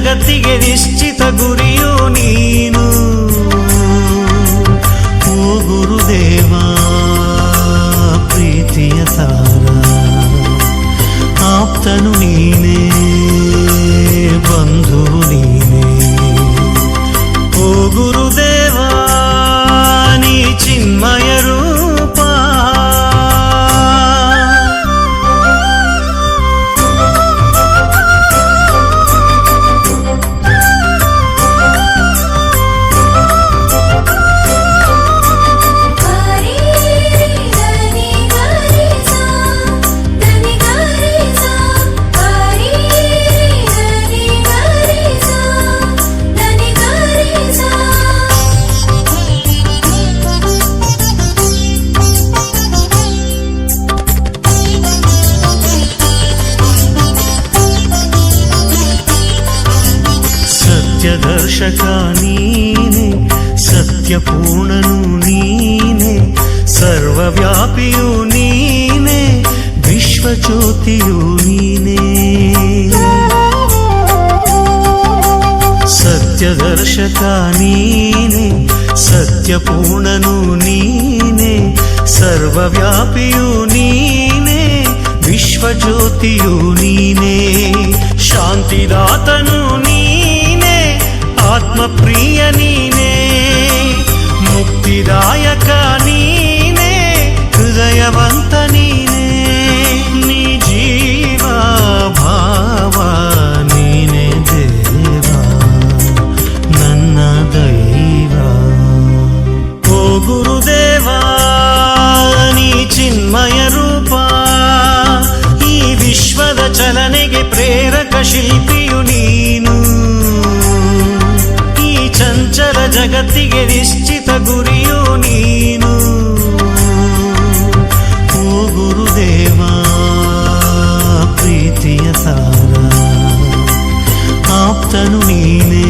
ಜಗತ್ತಿಗೆ ನಿಶ್ಚಿತ ಗುರಿಯು ನೀನು. ಓ ಗುರುದೇವ ಪ್ರೀತಿಯ ತಾರ, ಆಪ್ತನು ನೀನೇ, ಬಂಧುವು ನೀನೇ. ಓ ಗುರುದೇವ ನೀ ಚಿನ್ಮಯ ರೂಪ. ಸತ್ಯದರ್ಶಕ ನೀನೆ, ಸತ್ಯಪೂರ್ಣನು ನೀನೆ, ಸರ್ವವ್ಯಾಪಿಯು ನೀನೆ, ವಿಶ್ವಜ್ಯೋತಿಯು ನೀನೆ. ಸತ್ಯದರ್ಶಕ ನೀನೆ, ಸತ್ಯಪೂರ್ಣನು ನೀನೆ, ಸರ್ವವ್ಯಾಪಿಯು ನೀನೆ, ವಿಶ್ವಜ್ಯೋತಿಯು ನೀನೆ. ಶಾಂತಿದಾತನು ನೀನೆ, ಆತ್ಮಪ್ರಿಯ ನೀನೇ, ಮುಕ್ತಿದಾಯಕ ನೀನೇ, ಹೃದಯವಂತ ನೀನೇ. ನೀ ಜೀವ ಭಾವ ನೀನೇ ದೇವ, ನನ್ನ ದೈವ. ಓ ಗುರುದೇವ ನೀ ಚಿನ್ಮಯ ರೂಪ, ಈ ವಿಶ್ವದ ಚಲನೆಗೆ ಪ್ರೇರಕ ಶಿಲ್ಪಿಯು ನೀನು. ಚಂಚಲ ಜಗತ್ತಿಗೆ ನಿಶ್ಚಿತ ಗುರಿಯು ನೀನು. ಓ ಗುರುದೇವ ಪ್ರೀತಿಯ ತಾರ, ಆಪ್ತನು ನೀನೇ,